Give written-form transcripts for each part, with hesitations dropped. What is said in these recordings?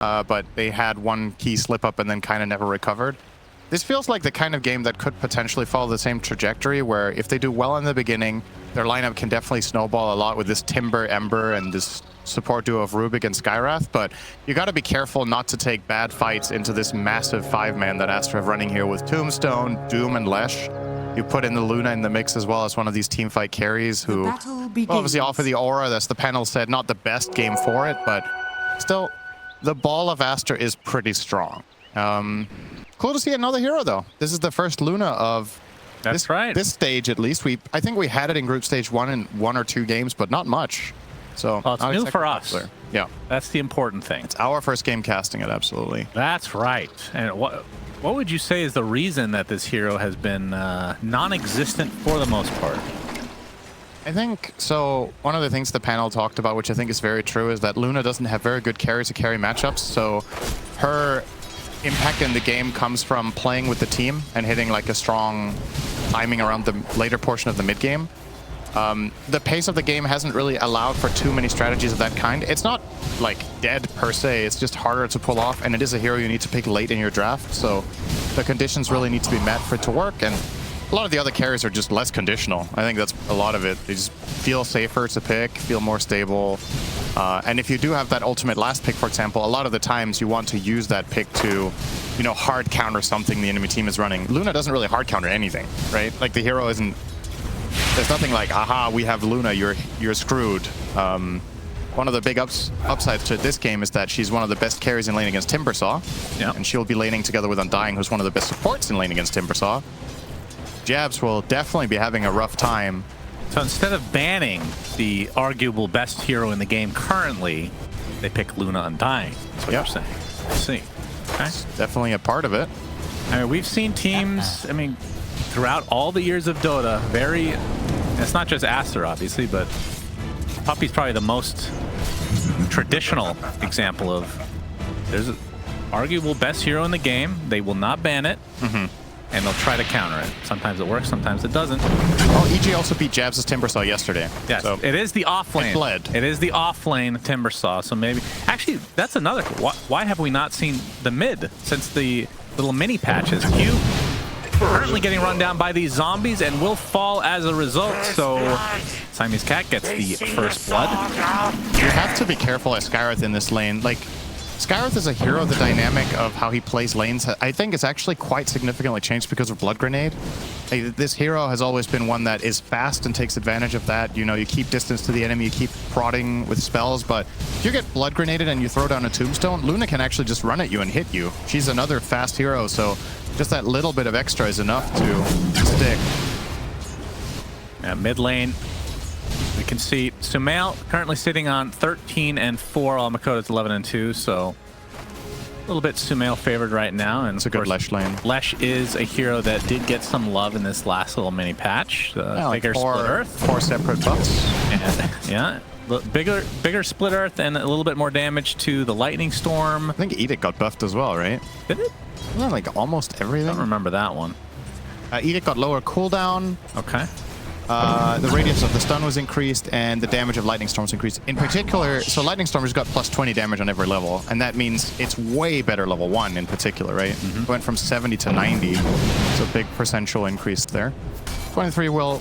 but they had one key slip up and then kind of never recovered. This feels like the kind of game that could potentially follow the same trajectory, where if they do well in the beginning, their lineup can definitely snowball a lot with this Timber, Ember, and this support duo of Rubik and Skyrath, but you got to be careful not to take bad fights into this massive 5-man that Aster have running here with Tombstone, Doom, and Lesh. You put in the Luna in the mix as well as one of these teamfight carries who obviously offer the aura. That's the panel said, not the best game for it, but still, the ball of Aster is pretty strong. Cool to see another hero, though. This is the first Luna of this stage, at least. I think we had it in group stage 1 in 1 or 2 games, but not much. So well, it's new for us. Yeah, that's the important thing. It's our first game casting it, absolutely. That's right. And what would you say is the reason that this hero has been non-existent for the most part? I think, so one of the things the panel talked about, which I think is very true, is that Luna doesn't have very good carry to carry matchups. So her impact in the game comes from playing with the team and hitting like a strong timing around the later portion of the mid game. The pace of the game hasn't really allowed for too many strategies of that kind. It's not like dead per se, it's just harder to pull off, and it is a hero you need to pick late in your draft, so the conditions really need to be met for it to work, and a lot of the other carries are just less conditional. I think that's a lot of it. They just feel safer to pick, feel more stable, and if you do have that ultimate last pick, for example, a lot of the times you want to use that pick to, you know, hard counter something the enemy team is running. Luna doesn't really hard counter anything, right? Like the hero isn't, there's nothing like, aha, we have Luna, you're screwed. One of the big upsides to this game is that she's one of the best carries in lane against Timbersaw. Yeah. And she'll be laning together with Undying, who's one of the best supports in lane against Timbersaw. Jabs will definitely be having a rough time. So instead of banning the arguable best hero in the game currently, they pick Luna Undying. That's what you're saying. I see. Okay. It's definitely a part of it. I mean, we've seen teams, I mean, throughout all the years of Dota, it's not just Aster, obviously, but Puppey's probably the most traditional example of there's an arguable best hero in the game. They will not ban it, and they'll try to counter it. Sometimes it works, sometimes it doesn't. Oh, EG also beat Jabs' Timbersaw yesterday. Yes, so it is the off lane. It is the off lane Timbersaw, so maybe... Actually, that's another... Why have we not seen the mid since the little mini patches? Q currently getting run down by these zombies and will fall as a result, so Siamese Cat gets the first blood. You have to be careful as Skyrath in this lane. Like, Skyrath is a hero, the dynamic of how he plays lanes, I think it's actually quite significantly changed because of Blood Grenade. Like, this hero has always been one that is fast and takes advantage of that. You know, you keep distance to the enemy, you keep prodding with spells, but if you get Blood Grenaded and you throw down a Tombstone, Luna can actually just run at you and hit you. She's another fast hero, so just that little bit of extra is enough to stick. Yeah, mid lane, we can see Sumail currently sitting on 13 and 4, while Makoto's 11 and 2, so a little bit Sumail favored right now. And it's a good Lesh lane. Lesh is a hero that did get some love in this last little mini patch. Bigger Split Earth. 4 separate buffs. And, yeah. Bigger Split Earth and a little bit more damage to the Lightning Storm. I think Edict got buffed as well, right? Did it? Wasn't it like almost everything? I don't remember that one. Edict got lower cooldown. Okay. The radius of the stun was increased, and the damage of Lightning Storm was increased. In particular, so Lightning Storm has got plus 20 damage on every level, and that means it's way better level 1 in particular, right? It went from 70 to 90, so big percentual increase there. 23 will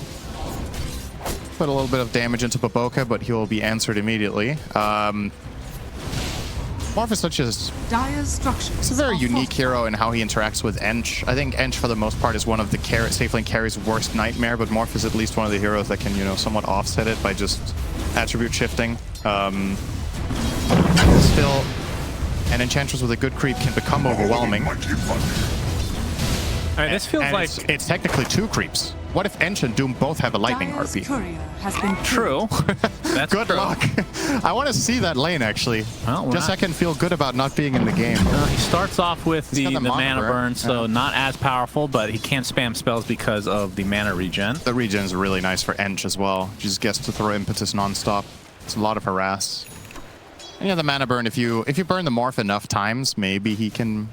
put a little bit of damage into Baboka, but he will be answered immediately. Morph is such it's a very unique hero in how he interacts with Ench. I think Ench, for the most part, is one of the safe lane carries' worst nightmare, but Morph is at least one of the heroes that can, you know, somewhat offset it by just attribute shifting. Still, an Enchantress with a good creep can become overwhelming. All right, this feels like... It's technically 2 creeps. What if Ench and Doom both have a lightning harpy? True. That's good luck. I want to see that lane, actually. Well, just so I can feel good about not being in the game. He starts off with the mana burn, so not as powerful, but he can't spam spells because of the mana regen. The regen is really nice for Ench as well. He just gets to throw impetus non-stop. It's a lot of harass. And yeah, the mana burn, if you burn the Morph enough times, maybe he can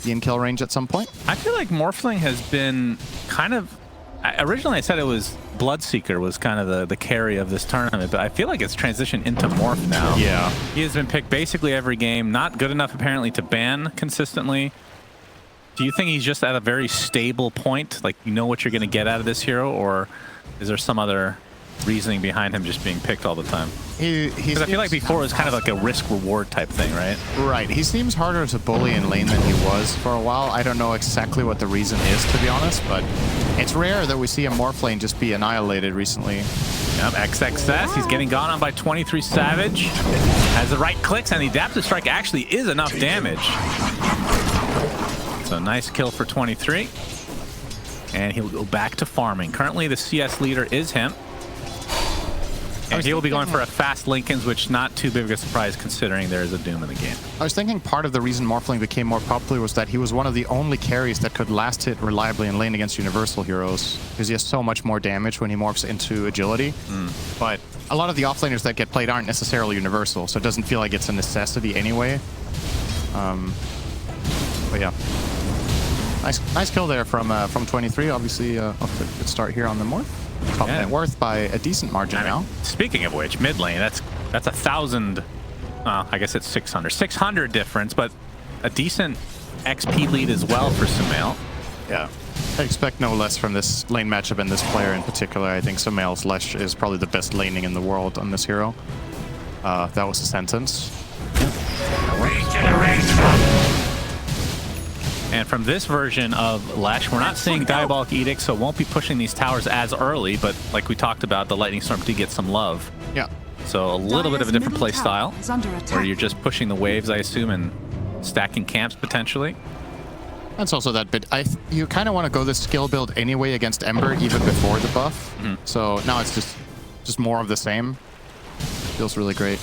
be in kill range at some point. I feel like Morphling has been kind of Originally I said it was Bloodseeker was kind of the carry of this tournament, but I feel like it's transitioned into Morph now. Yeah. He has been picked basically every game. Not good enough apparently to ban consistently. Do you think he's just at a very stable point? Like, you know what you're going to get out of this hero, or is there some other reasoning behind him just being picked all the time? Because I feel like before it was kind of like a risk-reward type thing, right? Right. He seems harder to bully in lane than he was for a while. I don't know exactly what the reason is, to be honest, but it's rare that we see a Morphling just be annihilated recently. Yep, XXS, he's getting gone on by 23savage. Has the right clicks, and the adaptive strike actually is enough damage. So nice kill for 23. And he'll go back to farming. Currently, the CS leader is him. And he will be going for a fast Lincoln's, which not too big of a surprise considering there is a Doom in the game. I was thinking part of the reason Morphling became more popular was that he was one of the only carries that could last hit reliably in lane against universal heroes, because he has so much more damage when he morphs into agility. But a lot of the offlaners that get played aren't necessarily universal, so it doesn't feel like it's a necessity anyway. But yeah. Nice kill there from 23. Obviously, off to a good start here on the Morph. Top net worth by a decent margin now. Speaking of which, mid lane, that's 1,000. I guess it's 600. 600 difference, but a decent XP lead as well for Sumail. Yeah. I expect no less from this lane matchup and this player in particular. I think Sumail's Lesh is probably the best laning in the world on this hero. That was a sentence. And from this version of Lesh, we're not seeing Diabolic Edict, so won't be pushing these towers as early, but like we talked about, the Lightning Storm did get some love. Yeah. So a little bit of a different play style, where you're just pushing the waves, I assume, and stacking camps potentially. That's also that bit. You kind of want to go this skill build anyway against Ember, even before the buff. So now it's just more of the same. Feels really great.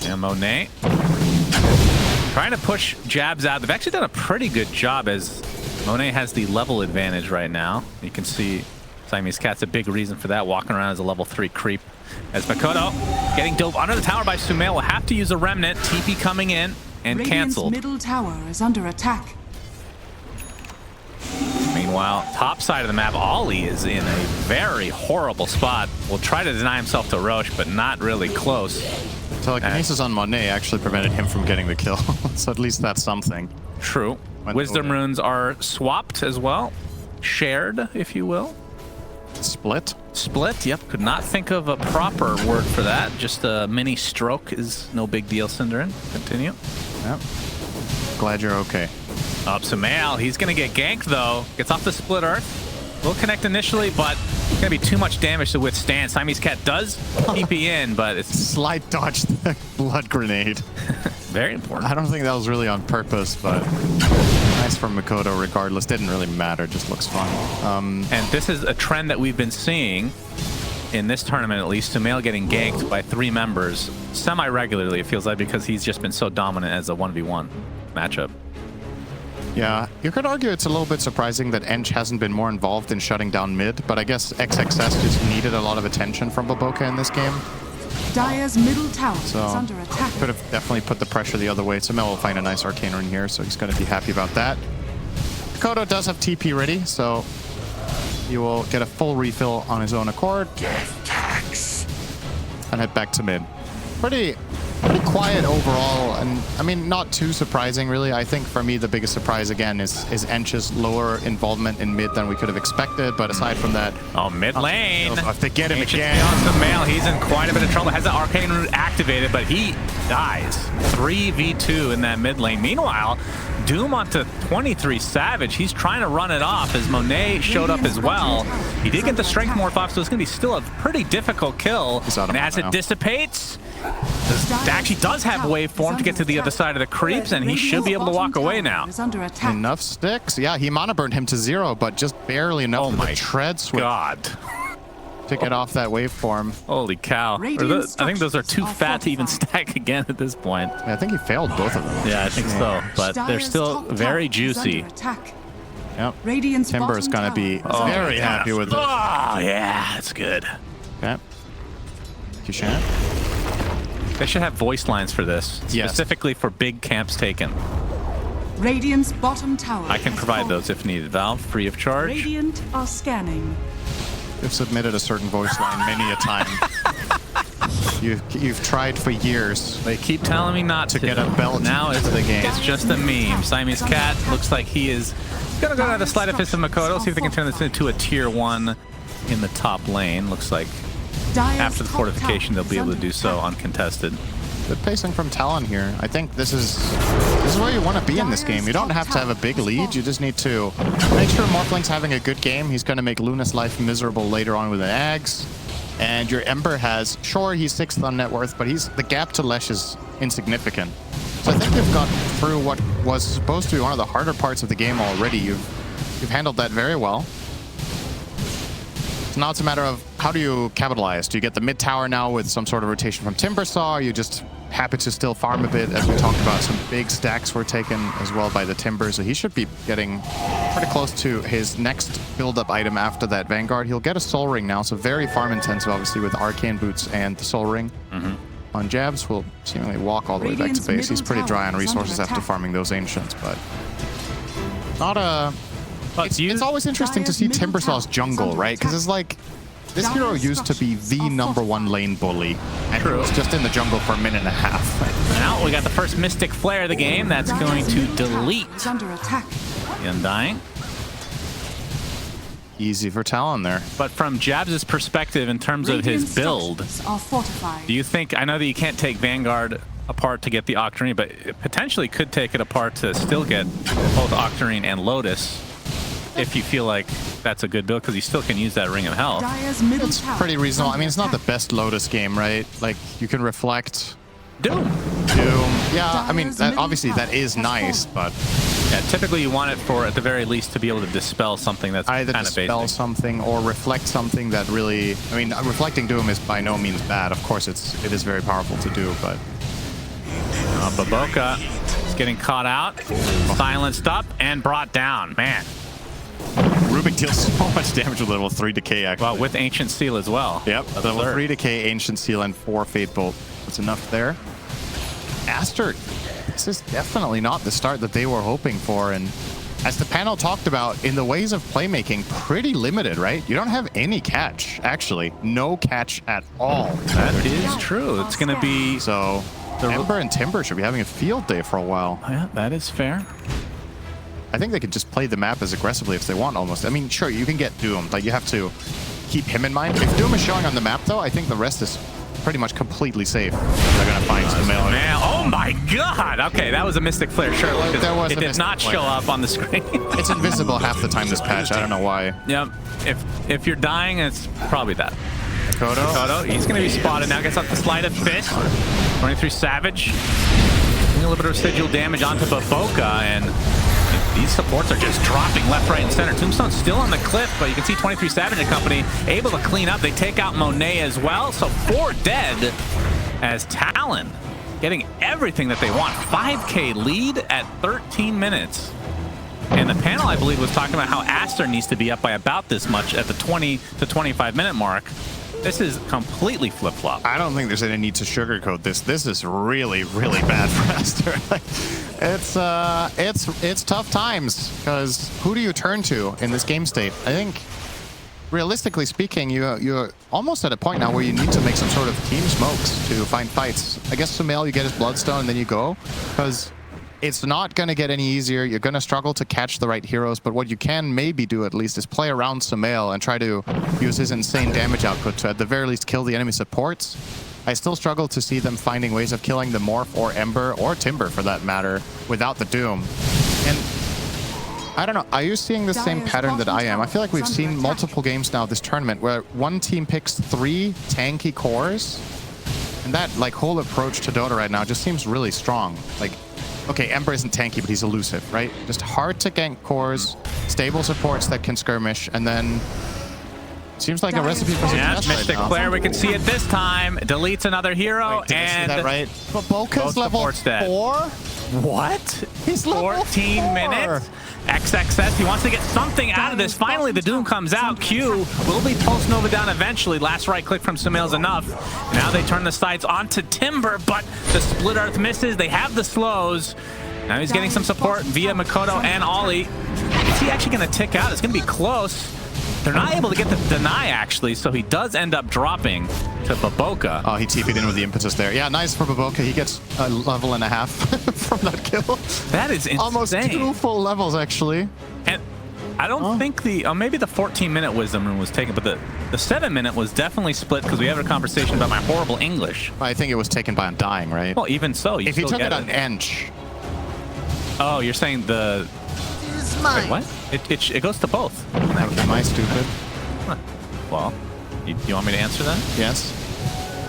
And Monet trying to push jabs out. They've actually done a pretty good job, as Monet has the level advantage right now. You can see Siamese Cat's a big reason for that, walking around as a level 3 creep. As Makoto getting dove under the tower by Sumail, will have to use a remnant. TP coming in and canceled. Middle tower is under attack. Meanwhile, top side of the map, Ollie is in a very horrible spot. Will try to deny himself to Roche, but not really close. Telekinesis on Monet actually prevented him from getting the kill, so at least that's something. True. Wisdom runes are swapped as well. Shared, if you will. Split? Split, yep. Could not think of a proper word for that. Just a mini stroke is no big deal, Cinderin. Continue. Yep. Glad you're okay. Up Sumail, he's going to get ganked though. Gets off the split earth. Will connect initially, but it's going to be too much damage to withstand. Siamese Cat does TP in, but it's... Slight dodge the blood grenade. Very important. I don't think that was really on purpose, but nice from Makoto regardless. Didn't really matter, just looks fun. And this is a trend that we've been seeing in this tournament, at least. Sumail getting ganked by 3 members semi-regularly, it feels like, because he's just been so dominant as a 1v1 matchup. Yeah, you could argue it's a little bit surprising that Ench hasn't been more involved in shutting down mid, but I guess XXS just needed a lot of attention from Baboka in this game. Dire's middle tower is under attack. Could have definitely put the pressure the other way. Sumail will find a nice arcane rune here, so he's going to be happy about that. Makoto does have TP ready, so he will get a full refill on his own accord. And head back to mid. Pretty quiet overall, and I mean, not too surprising really. I think for me the biggest surprise again is Ench's lower involvement in mid than we could have expected, but aside from that... Oh, mid lane! If they get him again... On Sumail, he's in quite a bit of trouble. Has the arcane root activated, but he dies. 3v2 in that mid lane. Meanwhile, Doom onto 23savage. He's trying to run it off as Monet showed up as well. He did get the strength morph off, so it's going to be still a pretty difficult kill. And as it dissipates, actually does have waveform to get to the other side of the creeps, and he should be able to walk away now. Enough sticks? Yeah, he mana burned him to 0, but just barely enough for the tread switch. God. To get off that waveform. Holy cow. I think those are too fat to even stack again at this point. Yeah, I think he failed both of them. Yeah, I think so, but they're still very juicy. Yep. Timber is going to be very happy with this. Oh, yeah, that's good. Okay. Kushan. They should have voice lines for this, specifically for big camps taken. Radiant's bottom tower. I can has provide fallen. those if needed. Valve, free of charge. Radiant are scanning. You've submitted a certain voice line many a time. You've tried for years. They keep telling me not to get a belt now into the game. It's just a meme. Siamese Cat looks like he is gonna go down the Sleight of Fist of Makoto, see if they can turn this into a tier 1 in the top lane. Looks like after the fortification they'll be able to do so uncontested. Good pacing from Talon here. I think this is where you want to be in this game. You don't have to have a big lead. You just need to make sure Morphling's having a good game. He's going to make Luna's life miserable later on with an Ags. And your Ember has, sure, he's 6th on net worth, but the gap to Lesh is insignificant. So I think you've got through what was supposed to be one of the harder parts of the game already. You've handled that very well. So now it's a matter of how do you capitalize? Do you get the mid tower now with some sort of rotation from Timbersaw? Are you just happy to still farm a bit? As we talked about, some big stacks were taken as well by the Timber, so he should be getting pretty close to his next build-up item after that Vanguard. He'll get a Soul Ring now, so very farm-intensive, obviously, with Arcane Boots and the Soul Ring. On Jabs, will seemingly walk all the way back to base. He's pretty dry on resources after farming those Ancients, but not a... It's always interesting to see Timbersaw's jungle, right? Because it's like, this hero used to be the #1 lane bully, and he was just in the jungle for a minute and a half. Now we got the first Mystic Flare of the game. That's going to delete Under attack. the Undying. Easy for Talon there. But from Jabs' perspective, in terms of his build, Are fortified. do you think, I know that you can't take Vanguard apart to get the Octarine, but it potentially could take it apart to still get both Octarine and Lotus, if you feel like that's a good build, because you still can use that Ring of Health. Dire's middle It's tower pretty reasonable. is I mean, it's not the under best Lotus game, right? Like, you can reflect Doom. Doom. Yeah, I mean, obviously that is nice, but Yeah, typically you want it for, at the very least, to be able to dispel something that's either kind of dispel basic. something or reflect something that really... I mean, reflecting Doom is by no means bad. Of course, it is very powerful to do, but... Baboka is getting caught out, silenced up, and brought down. Man. Rubik deals so much damage with level 3 Decay, actually. Well, with Ancient Seal as well. Yep, level 3 Decay, Ancient Seal, and 4 Fate Bolt. That's enough there. Aster, this is definitely not the start that they were hoping for, and as the panel talked about, in the ways of playmaking, pretty limited, right? You don't have any catch, actually. No catch at all. That is true. It's going to be... So, Ember and Timber should be having a field day for a while. Yeah, that is fair. I think they could just play the map as aggressively if they want, almost. I mean, sure, you can get Doom, but you have to keep him in mind. If Doom is showing on the map, though, I think the rest is pretty much completely safe. They're going to find some melee. Man, oh my god! Okay, that was a Mystic Flare, sure. It did not show up on the screen. It's invisible half the time this patch. I don't know why. Yep. If you're dying, it's probably that. Makoto, he's going to be spotted now. Gets up the Sleight of Fist. 23savage. Doing a little bit of residual damage onto Baboka, and these supports are just dropping left, right, and center. Tombstone's still on the cliff, but you can see 23savage and company able to clean up. They take out Monet as well, so 4 dead as Talon getting everything that they want. 5K lead at 13 minutes. And the panel, I believe, was talking about how Aster needs to be up by about this much at the 20 to 25 minute mark. This is completely flip-flop. I don't think there's any need to sugarcoat this. This is really, really bad for Aster. It's tough times, because who do you turn to in this game state? I think, realistically speaking, you're almost at a point now where you need to make some sort of team smokes to find fights. I guess Sumail, you get his Bloodstone, and then you go, because it's not going to get any easier. You're going to struggle to catch the right heroes, but what you can maybe do at least is play around Sumail and try to use his insane damage output to at the very least kill the enemy supports. I still struggle to see them finding ways of killing the Morph or Ember or Timber for that matter without the Doom. And I don't know, are you seeing the same pattern that I am? I feel like we've seen multiple games now this tournament where one team picks 3 tanky cores, and that like whole approach to Dota right now just seems really strong. Like, okay, Ember isn't tanky, but he's elusive, right? Just hard to gank cores, stable supports that can skirmish, and then seems like a recipe for success. Mystic Flare, we can see it this time. Deletes another hero, Wait, did I see and that right? Baboka's level 4? What? He's level 14 4. minutes. XXS, he wants to get something out of this. Finally, the Doom comes out. Q will be Pulse Nova down eventually. Last right click from Sumail's enough. Now they turn the sights onto Timber, but the Split Earth misses. They have the slows. Now he's getting some support via Makoto and Ollie. Is he actually going to tick out? It's going to be close. They're not able to get the deny, actually, so he does end up dropping to Baboka. Oh, he TP'd in with the impetus there. Yeah, nice for Baboka. He gets a level and a half from that kill. That is insane. Almost 2 full levels, actually. And I don't think maybe the 14-minute wisdom rune was taken, but the 7-minute was definitely split because we had a conversation about my horrible English. I think it was taken by Undying, right? Well, even so, you if he still took get it on Ench. Oh, you're saying the... Wait, what? It goes to both. Am I stupid? Huh. Well, you want me to answer that? Yes.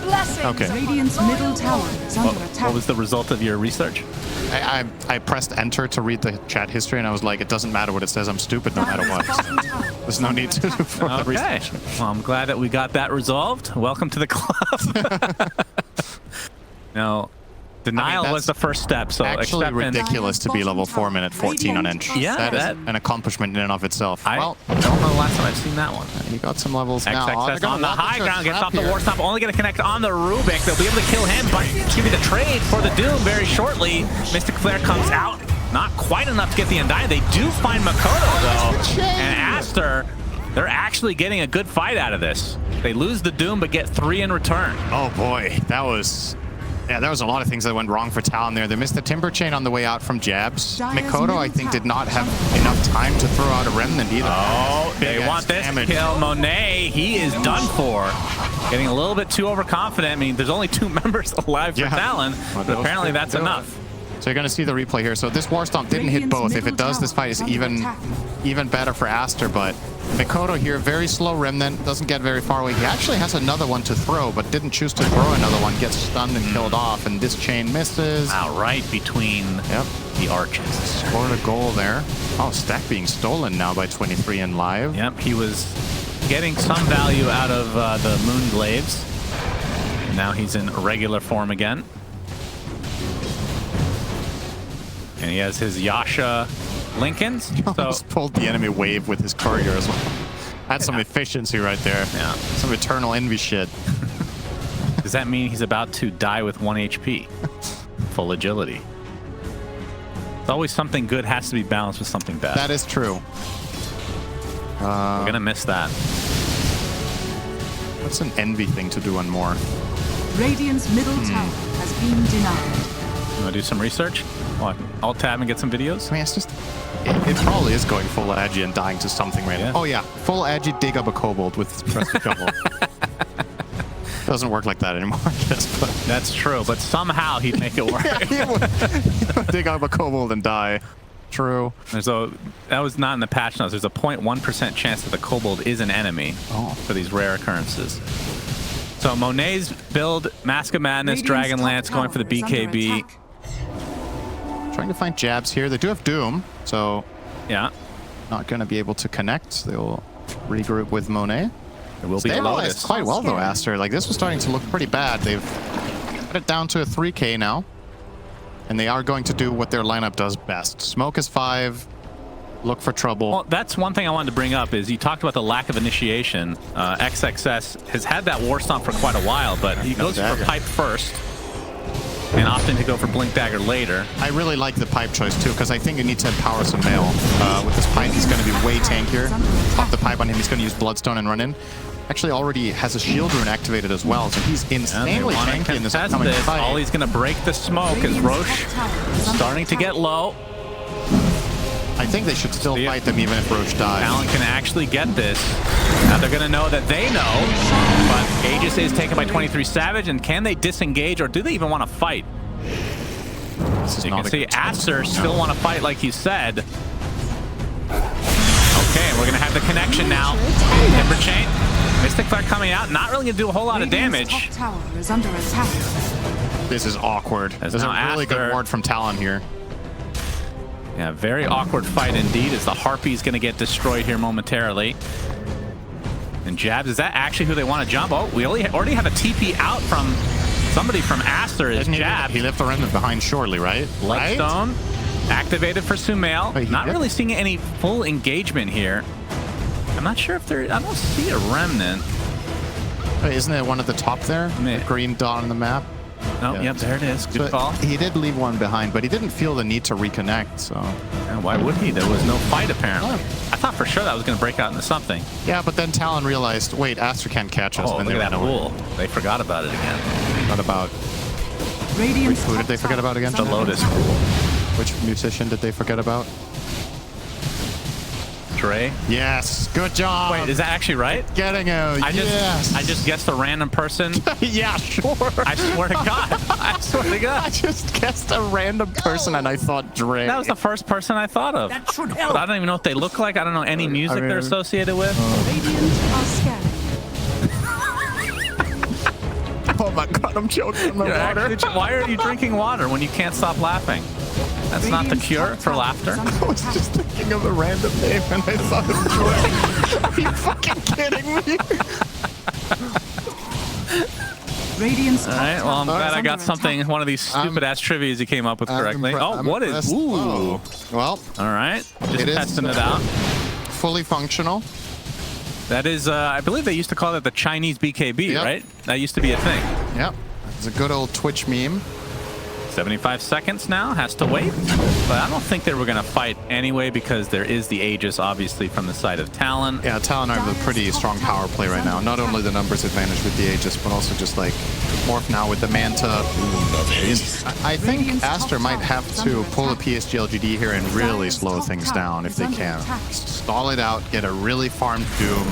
Blessings. Okay. Radiant's middle tower is under attack. What was the result of your research? I pressed enter to read the chat history, and I was like, it doesn't matter what it says. I'm stupid no matter what. There's no need to for the research. Well, I'm glad that we got that resolved. Welcome to the club. No. Denial was the first step, so actually ridiculous to be level 4 minute 14 on Ench. Yeah, that is an accomplishment in and of itself. I well, don't know the last time I've seen that one. You got some levels now. XXS on the high ground, gets off the war stomp, only going to connect on the Rubik. They'll be able to kill him, but give me the trade for the Doom very shortly. Mystic Flare comes out, not quite enough to get the Undying. They do find Makoto though, and Aster. They're actually getting a good fight out of this. They lose the Doom, but get 3 in return. Oh boy, that was... Yeah, there was a lot of things that went wrong for Talon there. They missed the Timber Chain on the way out from jabs. Makoto, I think, did not have enough time to throw out a Remnant either. Oh, they want this kill. Monet, he is done for. Getting a little bit too overconfident. I mean, there's only 2 members alive for Talon, but apparently that's enough. So you're going to see the replay here. So this War Stomp didn't hit both. If it does, this fight is even better for Aster, but Makoto here, very slow Remnant, doesn't get very far away. He actually has another one to throw, but didn't choose to throw another one, gets stunned and killed off, and this chain misses. Wow, right between the arches. Scored a goal there. Oh, stack being stolen now by 23 in live. Yep, he was getting some value out of the Moonglaives. And now he's in regular form again. And he has his Yasha Lincolns. He almost pulled the enemy wave with his courier as well. That's some efficiency right there. Yeah. Some eternal envy shit. Does that mean he's about to die with 1 HP? Full agility. It's always something good has to be balanced with something bad. That is true. We're gonna miss that. What's an envy thing to do on more? Radiant's middle tower has been denied. You wanna do some research? What? Alt tab and get some videos? I mean, it's just... It probably is going full agi and dying to something random. Yeah. Oh yeah, full agi, dig up a kobold with press the shovel. Doesn't work like that anymore, I guess. But that's true, but somehow he'd make it work. He would dig up a kobold and die. True. That was not in the patch notes. There's a 0.1% chance that the kobold is an enemy for these rare occurrences. So Monet's build, Mask of Madness, Dragonlance, going for the BKB. Trying to find jabs here. They do have Doom, so yeah, not going to be able to connect. They will regroup with Monet. It will be stabilized quite well though, Aster. Like this was starting to look pretty bad. They've got it down to a 3K now, and they are going to do what their lineup does best. Smoke is 5. Look for trouble. Well, that's one thing I wanted to bring up is you talked about the lack of initiation. XXS has had that War Stomp for quite a while, but he goes for Pipe first. And often to go for Blink Dagger later. I really like the pipe choice too, because I think you need to empower some mail. With this pipe, he's going to be way tankier. Pop the pipe on him, he's going to use Bloodstone and run in. Actually already has a shield rune activated as well, so he's insanely tanky in this upcoming fight. Olly's going to break the smoke as Roche is starting to get low. I think they should still fight them even if Roche dies. Talon can actually get this. Now they're going to know that they know, but Aegis is taken by 23savage, and can they disengage, or do they even want to fight? You can see Aster still want to fight like he said. Okay, we're going to have the connection now. Timber Chain. Mystic Flare coming out, not really going to do a whole lot of damage. Tower is under attack. This is awkward. There's a really good ward from Talon here. Yeah, very awkward fight indeed as the Harpy's going to get destroyed here momentarily. And Jabs, is that actually who they want to jump? Oh, we already have a TP out from somebody from Aster is Jabs. He left the remnant behind surely, right? Lightstone activated for Sumail. Not really seeing any full engagement here. I'm not sure if there... I don't see a remnant. Wait, isn't it one at the top there? The green dot on the map? Oh, Yeah. yep, there it is. Good So call. he did leave one behind, but he didn't feel the need to reconnect, so... And why would he? There was no fight, apparently. I thought for sure that was going to break out into something. Yeah, but then Talon realized, wait, Aster can't catch us. Oh, and look they at that ran away. pool. They forgot about it again. What about... Radiant's Who did top they forget about again? The tower is Lotus under pool. Which musician did they forget about? Dre. Yes, good job. Wait, is that actually right? Getting out. I just guessed a random person. Yeah, sure. I swear to God. I swear to I God. just guessed a random person and I thought Dre. That was the first person I thought of. That should But help. I don't even know what they look like. I don't know any music they're associated with. Radiant are scanning. Oh my God, I'm choking on the You're water. actually- why are you drinking water when you can't stop laughing? That's not the Radiant's cure top for tower laughter. is under I was attack. just thinking of a random name and I thought of Dre. Are you fucking kidding me? Radiant's All top right, well, I'm tower glad is I got under something, attack. one of these stupid-ass trivias you came up with correctly. Oh, what is... Ooh. Oh, well, All right, just It is, testing it out. fully functional. That is, I believe they used to call it the Chinese BKB, Yep. right? That used to be a thing. Yep. It's a good old Twitch meme. 75 seconds now, has to wait. But I don't think they were going to fight anyway because there is the Aegis, obviously, from the side of Talon. Yeah, Talon are a pretty strong power play right now. Not only the numbers advantage with the Aegis, but also just like Morph now with the Manta. I think Aster might have to pull a PSG-LGD here and really slow things down if they can. Stall it out, get a really farmed Doom,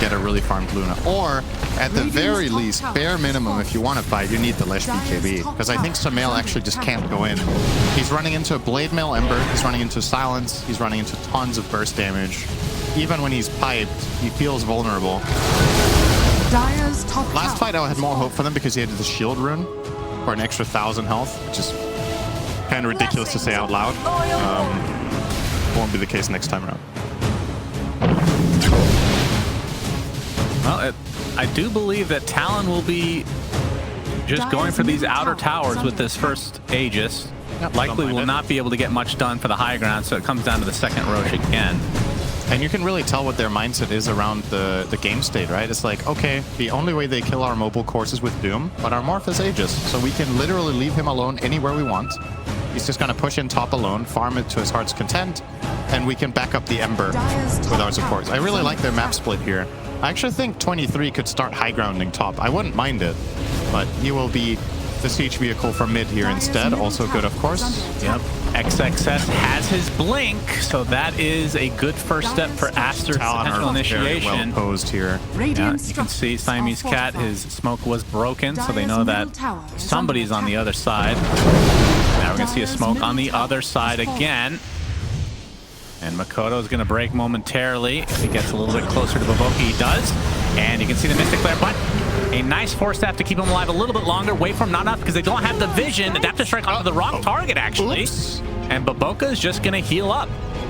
get a really farmed Luna. Or, at the very least, bare minimum, if you want to fight, you need the Lesh BKB. Because I think Samael actually just can't go in. He's running into a Blade Mail Ember, he's running into Silence, he's running into tons of burst damage. Even when he's piped, he feels vulnerable. Dire's top Last tower fight I had is more hope falling. for them because he had the shield rune for an extra 1,000 health, which is kind of ridiculous to say out loud. Won't be the case next time around. Well, I do believe that Talon will be just going for these outer towers with this first Aegis. Yep, Likely don't mind will it. not be able to get much done for the high ground, so it comes down to the second Roche again. And you can really tell what their mindset is around the game state, right? It's like, okay, the only way they kill our mobile core is with Doom, but our Morph is Aegis, so we can literally leave him alone anywhere we want. He's just gonna push in top alone, farm it to his heart's content, and we can back up the Ember with our supports. I really like their map split here. I actually think 23 could start high grounding top. I wouldn't mind it, but he will be the siege vehicle for mid here instead. Also good, of course. Yep. XXS has his blink, so that is a good first step for Aster's Talon potential are very initiation. well posed here. Yeah, you can see Siamese Cat, his smoke was broken, so they know that somebody's on the other side. Now we're going to see a smoke on the other side again. And Makoto is going to break momentarily. If he gets a little bit closer to Baboki, he does. And you can see the Mystic Flare, but a nice force staff to keep him alive a little bit longer. Wait for him, not enough, because they don't have the vision. Adaptive Strike onto the wrong target, actually. Oops. And Baboka is just going to heal up.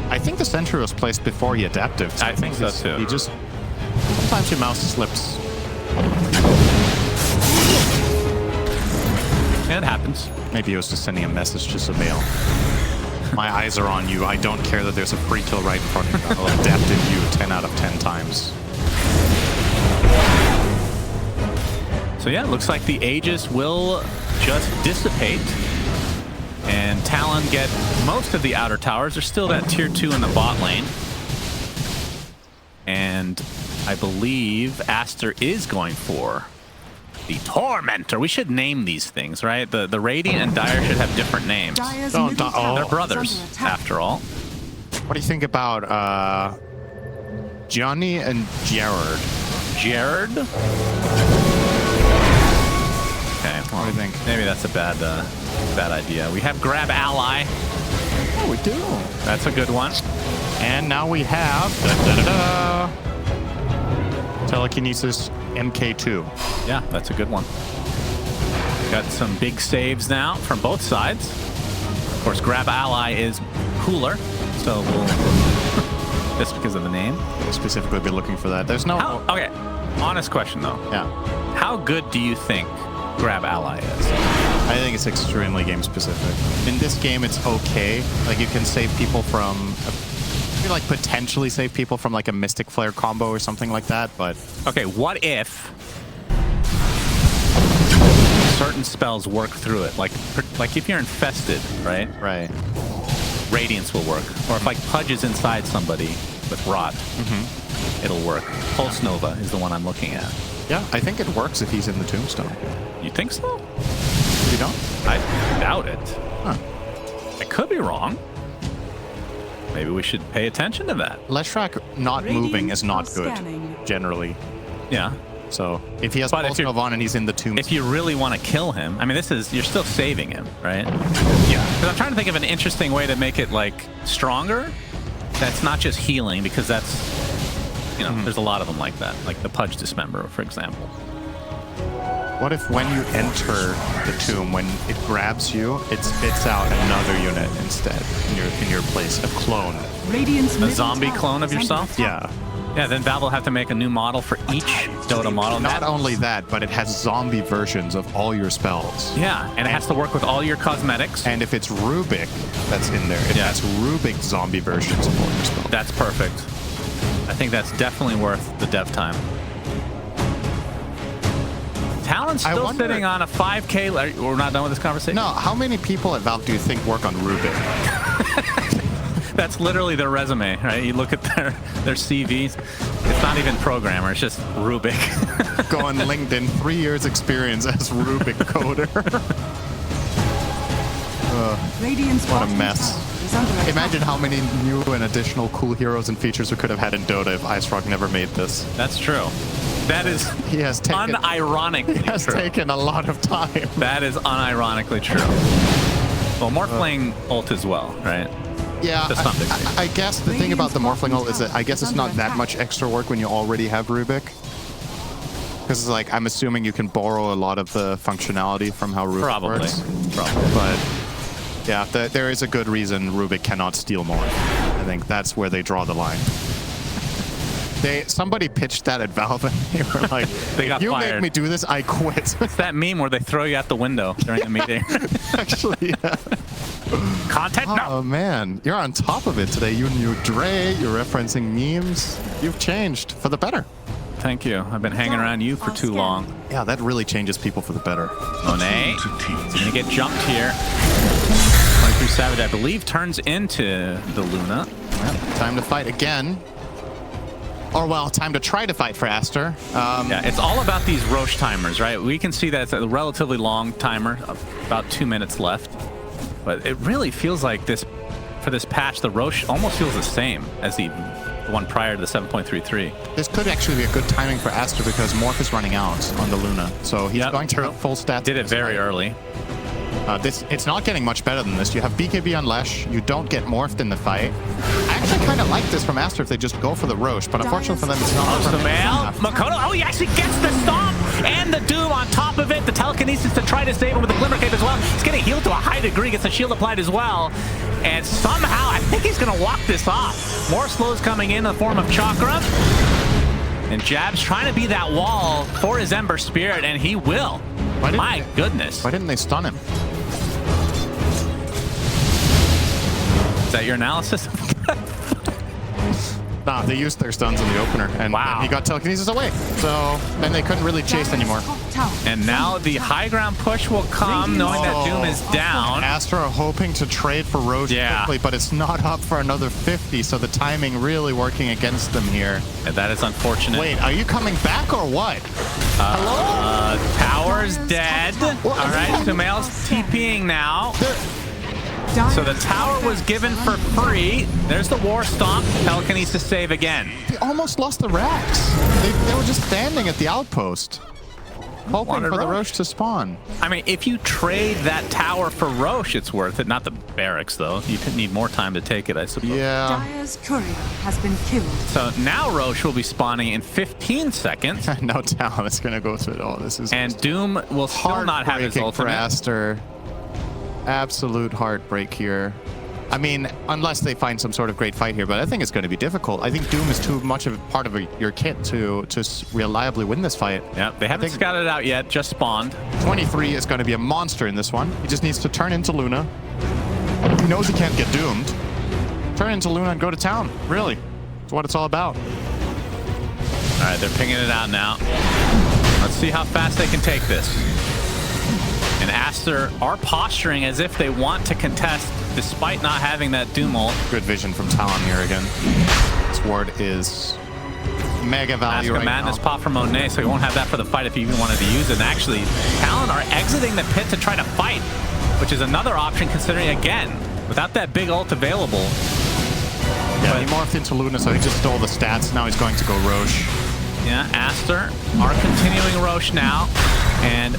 I think the sentry was placed before he adapted. I think so, too. He just... Sometimes your mouse slips. And it happens. Maybe he was just sending a message to Samael. My eyes are on you. I don't care that there's a free kill right in front of you. I'll adapt in you 10 out of 10 times. So yeah, it looks like the Aegis will just dissipate. And Talon get most of the outer towers. There's still that tier 2 in the bot lane. And I believe Aster is going for the Tormentor. We should name these things, right? The Radiant and Dire should have different names. Dire's Don't- middle don't- tower oh. They're is brothers, under attack. after all. What do you think about Johnny and Jared? Jared? Okay, well, What do you think? maybe that's a bad idea. We have Grab Ally. Oh, we do. That's a good one. And now we have Telekinesis MK2. Yeah, that's a good one. Got some big saves now from both sides. Of course, Grab Ally is cooler, so we'll... just because of the name. We'll specifically be looking for that. There's no... Okay, honest question, though. Yeah. How good do you think Grab Ally is? I think it's extremely game specific. In this game, it's okay. Like, you can save people from... You like potentially save people from like a Mystic Flare combo or something like that, but... Okay, what if certain spells work through it. Like if you're infested, right? Right. Radiance will work. Or if like Pudge is inside somebody with Rot, it'll work. Pulse Nova is the one I'm looking at. Yeah, I think it works if he's in the Tombstone. You think so? You don't? I doubt it. Huh. I could be wrong. Maybe we should pay attention to that. Leshrac not moving is not good, Scanning. generally. Yeah. So if he has But if Pulse you're- Nova on and he's in the Tombstone. If you really want to kill him, I mean, you're still saving him, right? Yeah. Because I'm trying to think of an interesting way to make it like stronger. That's not just healing, because that's, you know, there's a lot of them like that, like the Pudge Dismember, for example. What if when you enter the tomb, when it grabs you, it spits out another unit instead in your place, a clone? Radiant's A middle zombie tower clone of is under yourself? attack. Yeah. Yeah, then Valve will have to make a new model for each Dota model. Not only that, but it has zombie versions of all your spells. Yeah, and it has to work with all your cosmetics. And if it's Rubik that's in there, it has Rubik zombie versions of all your spells. That's perfect. I think that's definitely worth the dev time. Talon's I still wonder- sitting on a 5K. We're not done with this conversation? No, how many people at Valve do you think work on Rubik? That's literally their resume, right? You look at their CVs. It's not even programmer. It's just Rubik. Go on LinkedIn, 3 years experience as Rubik coder. Radiant's What a bottom mess. tower is under attack. Imagine how many new and additional cool heroes and features we could have had in Dota if Leshrac never made this. That's true. That is He has taken, unironically has true. taken a lot of time. That is unironically true. Well, Morphling ult as well, right? Yeah, To some degree. I guess the thing about the Morphling ult is that I guess it's not that much extra work when you already have Rubik. Because it's like, I'm assuming you can borrow a lot of the functionality from how Rubik Probably. works. Probably. But yeah, there is a good reason Rubik cannot steal more. I think that's where they draw the line. Somebody pitched that at Valve and they were like, They got you fired. make me do this, I quit. It's that meme where they throw you out the window during the meeting. Actually, yeah. Content? No. Oh man, you're on top of it today. You knew Dre, you're referencing memes. You've changed for the better. Thank you. I've been hanging around you for too long. Yeah, that really changes people for the better. Monet is going to get jumped here. 23savage, I believe, turns into the Luna. Yeah, time to fight again. Or, well, time to try to fight for Aster. Yeah, it's all about these Roche timers, right? We can see that it's a relatively long timer, about 2 minutes left. But it really feels like for this patch, the Roche almost feels the same as the one prior to the 7.33. This could actually be a good timing for Aster because Morph is running out on the Luna. So he's going to have full stats. Did it very early. It's not getting much better than this. You have BKB on Lesh. You don't get morphed in the fight. I actually kind of like this from Aster if they just go for the Roche, but unfortunately for them, it's not. Oh, Sumail, Makoto, oh, he actually gets the stomp and the Doom on top of it. The telekinesis to try to save him with the Glimmer Cape as well. He's getting healed to a high degree, gets the shield applied as well. And somehow, I think he's going to walk this off. More slows coming in the form of Chakra. And Jab's trying to be that wall for his Ember Spirit, and he will. My goodness. Why didn't they stun him? Is that your analysis? Nah, they used their stuns in the opener, and Wow. he got telekinesis away. So then they couldn't really chase anymore. And now the high ground push will come, knowing that Doom is down. Aster are hoping to trade for Roche quickly, but it's not up for another 50, so the timing really working against them here. And that is unfortunate. Wait, are you coming back or what? Tower's dead. All right, Sumail's TPing now. So the tower was given for free. There's the War Stomp. Telekinesis save again. They almost lost the racks. They were just standing at the outpost, hoping for the Roche to spawn. I mean, if you trade that tower for Roche, it's worth it. Not the barracks, though. You need more time to take it, I suppose. Yeah. Dire's courier has been killed. So now Roche will be spawning in 15 seconds. No talent is going to go through it all. This is And Doom will still not have his heartbreaking for ultimate. Aster. Absolute heartbreak here. I mean, unless they find some sort of great fight here, but I think it's going to be difficult. I think Doom is too much of a part of your kit to reliably win this fight. Yeah, they haven't scouted it out yet, just spawned. 23 is going to be a monster in this one. He just needs to turn into Luna. He knows he can't get doomed. Turn into Luna and go to town. Really. That's what it's all about. All right, they're pinging it out now. Let's see how fast they can take this. Aster are posturing as if they want to contest despite not having that Doom ult. Good vision from Talon here again. This ward is mega value right Madness now. pop from Monet, so you won't have that for the fight if you even wanted to use it. And actually, Talon are exiting the pit to try to fight, which is another option considering, again, without that big ult available. Yeah, he morphed into Luna, so he just stole the stats. Now he's going to go Roche. Yeah, Aster are continuing Roche now. And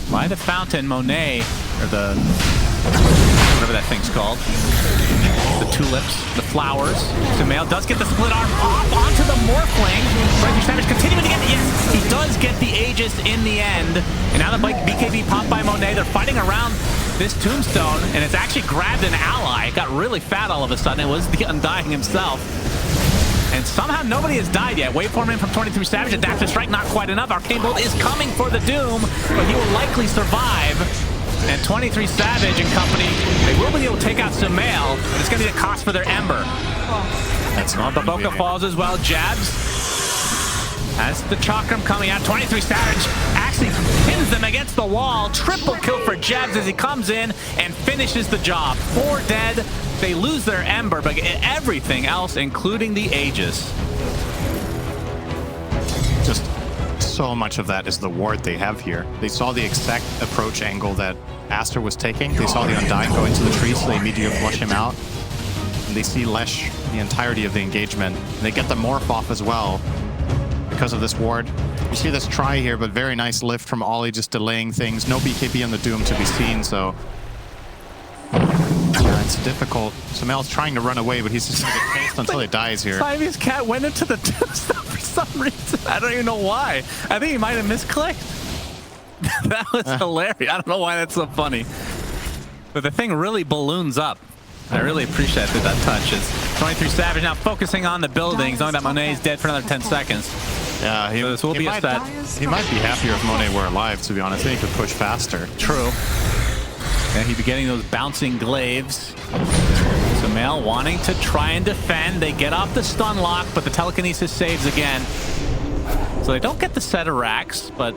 by the fountain, Monet, or the, whatever that thing's called, the tulips, the flowers. Sumail does get the split arm off onto the Morphling. 23savage continuing to get it. Yes, he does get the Aegis in the end. And now the BKB popped by Monet. They're fighting around this tombstone, and it's actually grabbed an ally. It got really fat all of a sudden. It was the Undying himself. And somehow nobody has died yet. Waveform in from 23savage. Adaptive Strike, not quite enough. Arcane Bolt is coming for the Doom, but he will likely survive. And 23savage and company, they will be able to take out Sumail, and it's going to be a cost for their Ember. That's on Baboka falls as well. Jabs. As the Chakram coming out, 23savage actually pins them against the wall. Triple kill for Jabs as he comes in and finishes the job. 4 dead. They lose their Ember, but everything else, including the Aegis. Just so much of that is the ward they have here. They saw the exact approach angle that Aster was taking. They saw the Undying go into the tree, so they immediately flush him out. And they see Lesh the entirety of the engagement. And they get the morph off as well because of this ward. You see this try here, but very nice lift from Ollie, just delaying things. No BKB on the Doom to be seen, so yeah, it's difficult. Sumail's trying to run away, but he's just going to get chased until he dies here. Siamese cat went into the tombstone for some reason. I don't even know why. I think he might have misclicked. That was hilarious. I don't know why that's so funny. But the thing really balloons up. I really appreciate that touch. It's 23savage now focusing on the buildings, knowing that Monet is dead for another 10 seconds. Yeah, so this will be a stat. He might be happier if Monet were alive, to be honest. I think he could push faster. True. Yeah, he'd be getting those bouncing glaives. Sumail wanting to try and defend. They get off the stun lock, but the telekinesis saves again. So they don't get the set of racks, but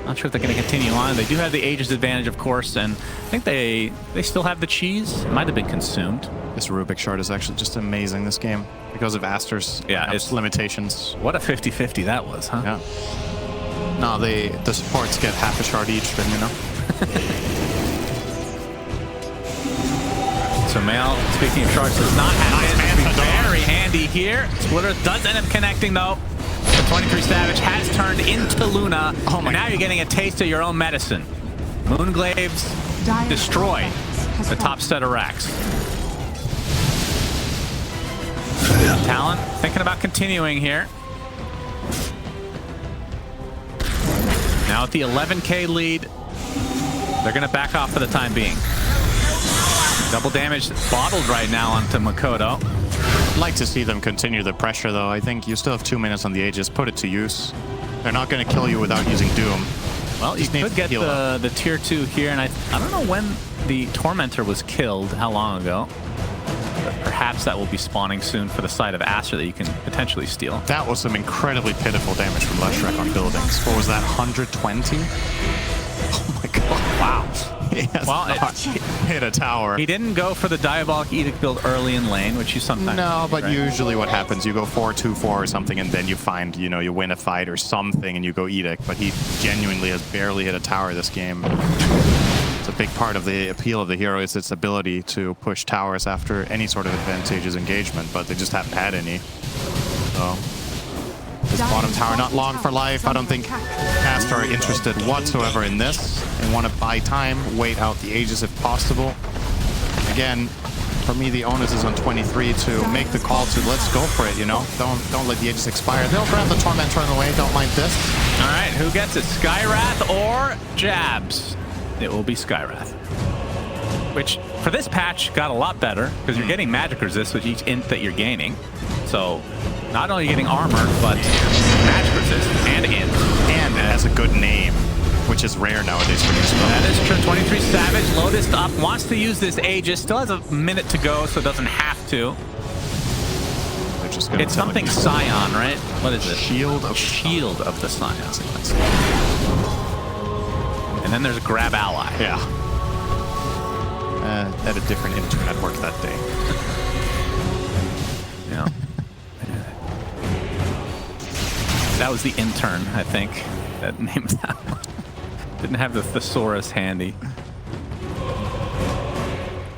not sure if they're going to continue on. They do have the Aegis advantage, of course, and I think they still have the cheese. It might have been consumed. This Rubik shard is actually just amazing this game because of Aster's its limitations. What a 50-50 that was, huh? Yeah. No, the supports get half a shard each, then, you know. Sumail, speaking of shards, does not have it. Very handy here. Splitter does end up connecting, though. The 23savage has turned into Luna. Oh my! Now you're getting a taste of your own medicine. Moonglaves destroy the top set of racks. Talon thinking about continuing here. Now at the 11K lead, they're going to back off for the time being. Double damage bottled right now onto Makoto. I'd like to see them continue the pressure, though. I think you still have 2 minutes on the Aegis. Put it to use. They're not going to kill you without using Doom. Well, you could get the tier 2 here, and I don't know when the Tormentor was killed, how long ago. But perhaps that will be spawning soon for the side of Aster that you can potentially steal. That was some incredibly pitiful damage from Leshrac on buildings. What was that, 120? Oh my god. Wow. Well, hit a tower. He didn't go for the Diabolic Edict build early in lane, which you sometimes No, but right? Usually what happens, you go 4-2-4 or something, and then you find, you know, you win a fight or something, and you go Edict. But he genuinely has barely hit a tower this game. It's a big part of the appeal of the hero is its ability to push towers after any sort of advantageous engagement, but they just haven't had any. So this bottom tower not long for life. I don't think Aster are interested whatsoever in this. They want to buy time, wait out the Aegis if possible. Again, for me, the onus is on 23 to make the call to let's go for it, you know? Don't let the Aegis expire. They'll grab the Tormentor on the way, don't mind this. All right, who gets it? Skywrath or Jabs? It will be Skywrath. Which, for this patch, got a lot better, because you're getting magic resist with each int that you're gaining. So, not only are you getting armor, but magic resist and int. And it has a good name, which is rare nowadays for this. That is true. 23savage, Lotus up, wants to use this Aegis, still has a minute to go, so doesn't have to. It's something Scion, right? What is it? Shield of the Scion. And And then there's a grab ally. Yeah. At a different internet work that day. Yeah. That was the intern, I think, that named that one. Didn't have the thesaurus handy.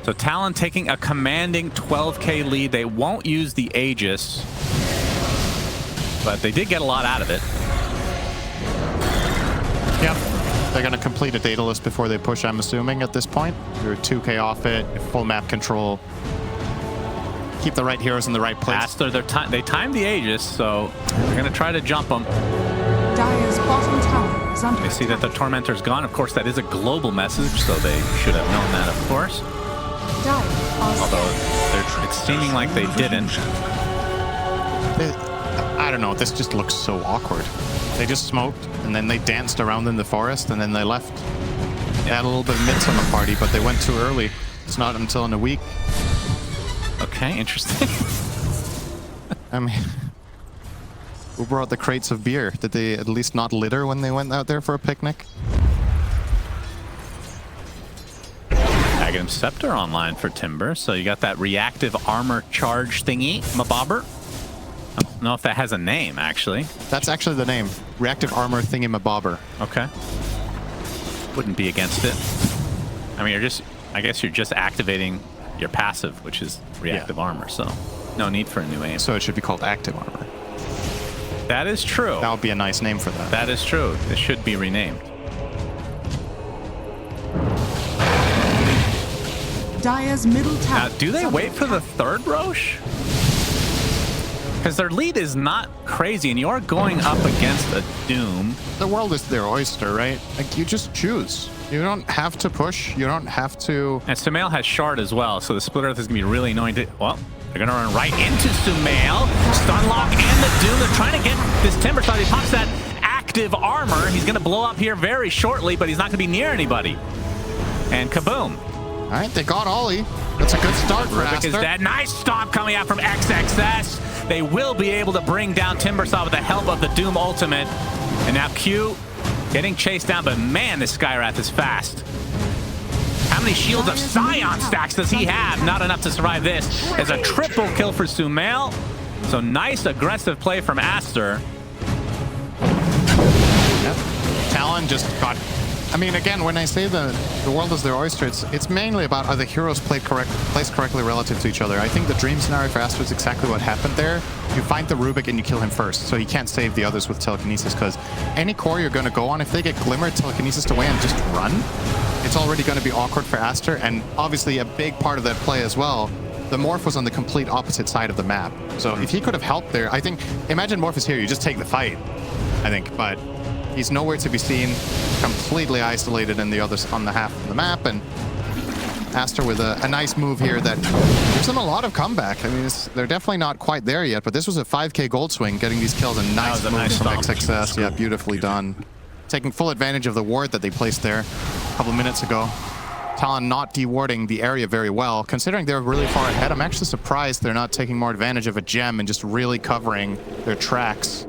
So Talon taking a commanding 12k lead. They won't use the Aegis, but they did get a lot out of it. Yep. They're going to complete a data list before they push, I'm assuming, at this point. They're 2k off it, full map control. Keep the right heroes in the right place. Aster, they timed the Aegis, so they're going to try to jump them. Dire's bottom tower is under They see that the Tormentor's gone. Of course, that is a global message, so they should have known that, of course. Dire are Although it's seeming like they didn't. I don't know, this just looks so awkward. They just smoked, and then they danced around in the forest, and then they left. They had a little bit of midsummer party, but they went too early. It's not until in a week. Okay, interesting. I mean, who brought the crates of beer? Did they at least not litter when they went out there for a picnic? Aghanim Scepter online for Timber, so you got that reactive armor charge thingy, Mabobber. I don't know if that has a name, actually. That's actually the name. Reactive armor thingy-mabobber. Okay. Wouldn't be against it. I mean, I guess you're just activating your passive, which is reactive armor, so no need for a new aim. So it should be called active armor. That is true. That would be a nice name for that. That is true. It should be renamed. Dire's middle tower. Now, do they wait for the third Roche? Because their lead is not crazy, and you are going up against a Doom. The world is their oyster, right? Like, you just choose. You don't have to push. You don't have to... And Sumail has Shard as well, so the Split Earth is going to be really annoying to... Well, they're going to run right into Sumail. Stunlock and the Doom. They're trying to get this Timber Star. He pops that active armor. He's going to blow up here very shortly, but he's not going to be near anybody. And kaboom. All right, they got Ollie. That's a good start for Rubik Aster. is dead. Nice stomp coming out from XXS. They will be able to bring down Timbersaw with the help of the Doom ultimate. And now Q getting chased down, but man, this Skywrath is fast. How many shields of Scion stacks does he have? Not enough to survive this. There's a triple kill for Sumail. So nice aggressive play from Aster. Yep. Talon just got... I mean, again, when I say the world is their oyster, it's mainly about are the heroes placed correctly relative to each other. I think the dream scenario for Aster is exactly what happened there. You find the Rubik and you kill him first, so he can't save the others with telekinesis, because any core you're going to go on, if they get Glimmer, telekinesis away and just run, it's already going to be awkward for Aster, and obviously a big part of that play as well, the Morph was on the complete opposite side of the map. So if he could have helped there, I think, imagine Morph is here, you just take the fight, I think, but he's nowhere to be seen, completely isolated in the others on the half of the map, and Aster with a nice move here that gives them a lot of comeback. I mean, they're definitely not quite there yet, but this was a 5k gold swing, getting these kills, and nice move from XXS. Yeah, beautifully done. Taking full advantage of the ward that they placed there a couple minutes ago. Talon not dewarding the area very well. Considering they're really far ahead, I'm actually surprised they're not taking more advantage of a gem and just really covering their tracks.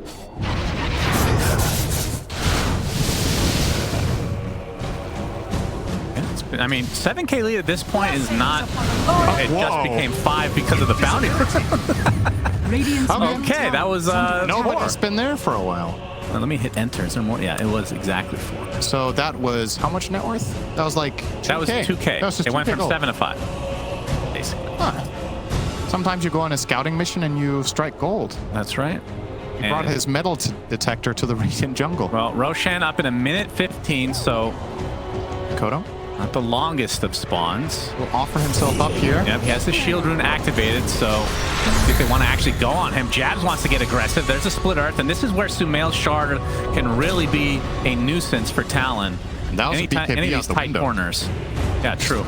I mean, 7k lead at this point is not... It just became 5 because of the bounty. Okay, that was... Nobody's been there for a while. Let me hit enter. Is there more? Yeah, it was exactly 4. So that was how much net worth? That was like 2K. That was 2k. That was just it went from gold. 7 to 5, basically. Huh. Sometimes you go on a scouting mission and you strike gold. That's right. He brought his metal detector to the Radiant jungle. Well, Roshan up in a minute 15, so... Kodo? Not the longest of spawns. Will offer himself up here. Yep, he has the shield rune activated, so I think they want to actually go on him. Jabs wants to get aggressive. There's a split earth, and this is where Sumail's Shard can really be a nuisance for Talon. And that was any of these tight corners. Yeah, true.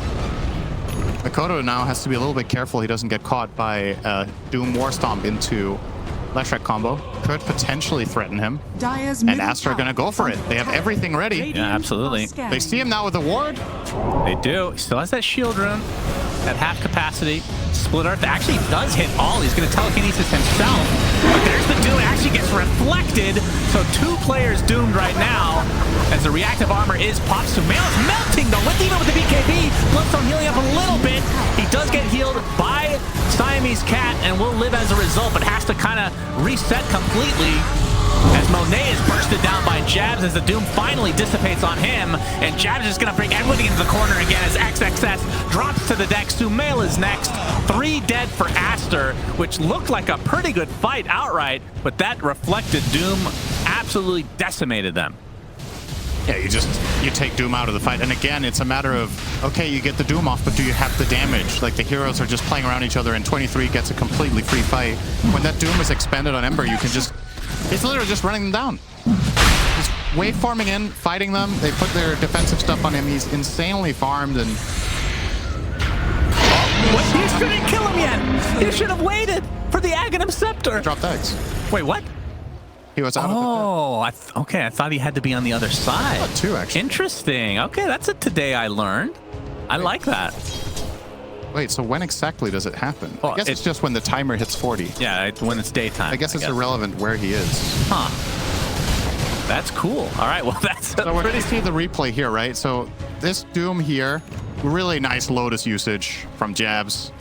Makoto now has to be a little bit careful he doesn't get caught by Doom War Stomp into Leshrac combo. Could potentially threaten him. And Aster are going to go for it. They have everything ready. Yeah, absolutely. They see him now with the ward. They do. He still has that shield rune at half capacity. Split Earth actually does hit all. He's going to telekinesis himself. But there's the Doom. actually gets reflected. So 2 players doomed right now as the reactive armor is popped. Sumail is melting though, even with the BKB. Bloodstone healing up a little bit. He does get healed by Siamese Cat and will live as a result, but has to kind of reset completely as Monet is bursted down by Jabs as the Doom finally dissipates on him, and Jabs is going to bring everything into the corner again as XXS drops to the deck. Sumail is next. 3 dead for Aster, which looked like a pretty good fight outright, but that reflected Doom absolutely decimated them. Yeah, you take Doom out of the fight, and again, it's a matter of, okay, you get the Doom off, but do you have the damage? Like, the heroes are just playing around each other, and 23 gets a completely free fight. When that Doom is expended on Ember, you can just... It's literally just running them down. Just wave farming in, fighting them. They put their defensive stuff on him. He's insanely farmed, and... What? You shouldn't kill him yet! You should have waited for the Aghanim Scepter! Dropped eggs. Wait, what? He was out of the okay, I thought he had to be on the other side. I thought 2, actually. Interesting. Okay, that's it today I learned. I like that. Wait, so when exactly does it happen? Well, I guess it's just when the timer hits 40. Yeah, when it's daytime. I guess it's irrelevant where he is. Huh. That's cool. All right, well, that's... So we're going to see the replay here, right? So this Doom here, really nice Lotus usage from Jabs.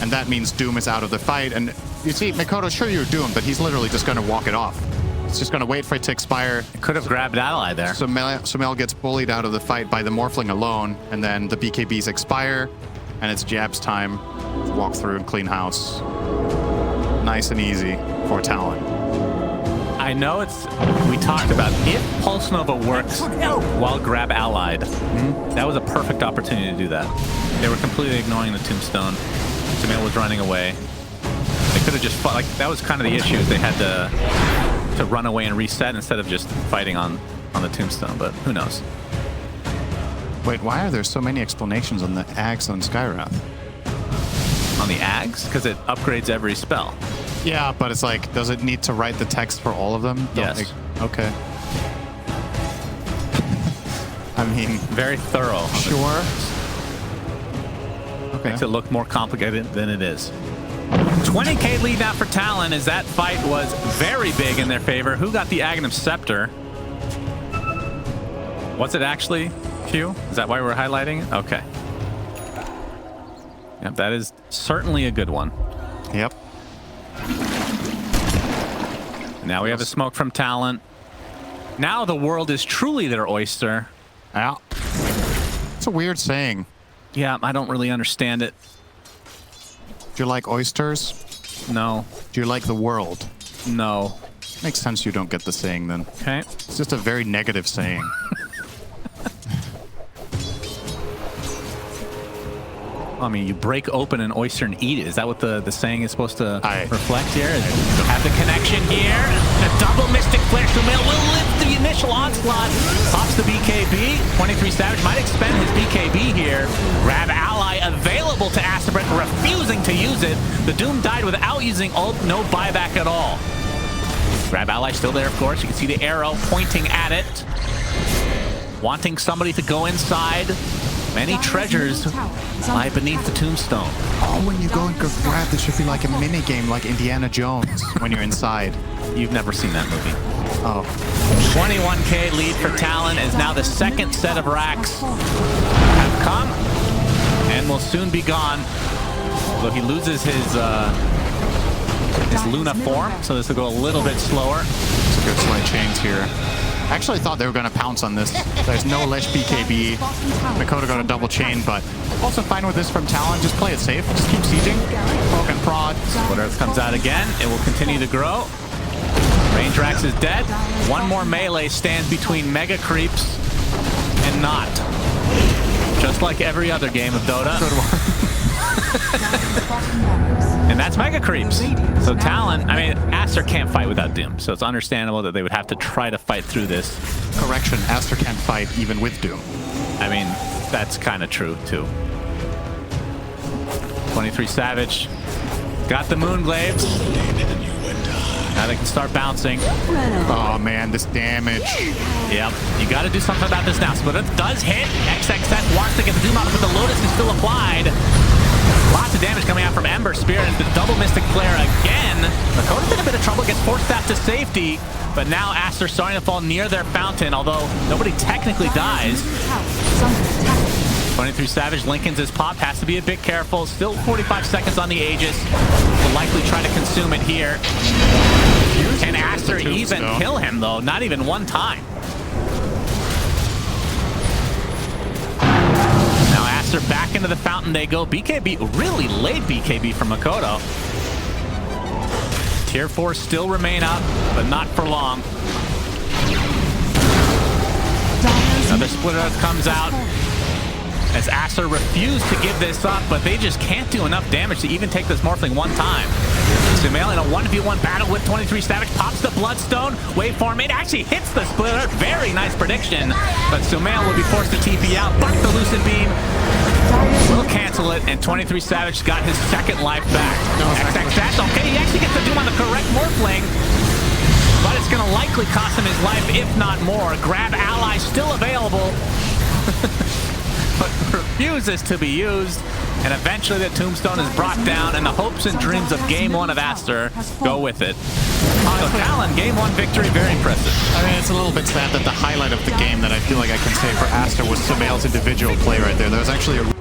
And that means Doom is out of the fight. And you see, Mikoto, sure you're doomed, but he's literally just going to walk it off. He's just going to wait for it to expire. Could have grabbed ally there. So Sumail gets bullied out of the fight by the Morphling alone, and then the BKBs expire, and it's Jab's time to walk through and clean house. Nice and easy for Talon. I know we talked about if Pulse Nova works while grab allied. That was a perfect opportunity to do that. They were completely ignoring the Tombstone. Sumail was running away. They could have just fought, like, that was kind of the issue. They had to run away and reset instead of just fighting on the Tombstone, but who knows? Wait, why are there so many explanations on the Ags on Skyrath? On the Ags? Because it upgrades every spell. Yeah, but it's like, does it need to write the text for all of them? Yes. Okay. I mean... Very thorough. Sure. Okay. Makes it look more complicated than it is. 20k lead now for Talon as that fight was very big in their favor. Who got the Aghanim Scepter? Was it actually Q? Is that why we're highlighting it? Okay. Yep, that is certainly a good one. Yep. Now we have a smoke from Talon. Now the world is truly their oyster. Yeah. It's a weird saying. Yeah, I don't really understand it. Do you like oysters? No. Do you like the world? No. Makes sense you don't get the saying then. Okay. It's just a very negative saying. I mean, you break open an oyster and eat it. Is that what the saying is supposed to reflect here? Have the connection here. A double Mystic Flare. Sumail will lift the initial onslaught. Pops the BKB. 23savage might expend his BKB here. Grab ally available to Aster, refusing to use it. The Doom died without using ult. No buyback at all. Grab ally still there, of course. You can see the arrow pointing at it. Wanting somebody to go inside. Many treasures lie beneath the Tombstone. Oh, when you go and grab, this should be like a mini game, like Indiana Jones when you're inside. You've never seen that movie. Oh. 21k lead for Talon as now the second set of racks have come and will soon be gone. Although he loses his Luna form, so this will go a little bit slower. It's a good slight change here. I actually thought they were going to pounce on this. There's no Lesh BKB. Mikoto got a double chain, but also fine with this from Talon. Just play it safe. Just keep sieging. Poke and prod. What Earth comes out again. It will continue to grow. Range Rax is dead. One more melee stands between Mega Creeps and not. Just like every other game of Dota. Good one. And that's Mega Creeps. So Talon, I mean, Aster can't fight without Doom, so it's understandable that they would have to try to fight through this. Correction, Aster can't fight even with Doom. I mean, that's kind of true, too. 23savage got the Moonglaves. Now they can start bouncing. Oh, man, this damage. Yep, you got to do something about this now. Splitter does hit. XXS wants to get the Doom out, but the Lotus is still applied. Lots of damage coming out from Ember Spirit. The double Mystic Flare again. Makoto's in a bit of trouble, gets forced back to safety. But now Aster starting to fall near their fountain, although nobody technically dies. 23savage, Lincoln's his pop, has to be a bit careful. Still 45 seconds on the Aegis. Will likely try to consume it here. Can Aster even kill him, though? Not even one time. Now Aster back into the fountain they go. BKB, really late BKB from Makoto. Tier 4 still remain up, but not for long. Another Split Earth comes out as Aster refused to give this up, but they just can't do enough damage to even take this Morphling one time. Sumail in a 1v1 battle with 23savage, pops the Bloodstone, waveform, it actually hits the Split Earth. Very nice prediction, but Sumail will be forced to TP out, but the Lucid Beam will cancel it, and 23savage got his second life back. XXX, okay, he actually gets the Doom on the correct Morphling, but it's going to likely cost him his life, if not more. Grab ally still available, but refuses to be used, and eventually the Tombstone is brought down, and the hopes and dreams of Game 1 of Aster go with it. So TLN, Game 1 victory, very impressive. I mean, it's a little bit sad that the highlight of the game that I feel like I can say for Aster was Sumail's individual play right there. There was actually a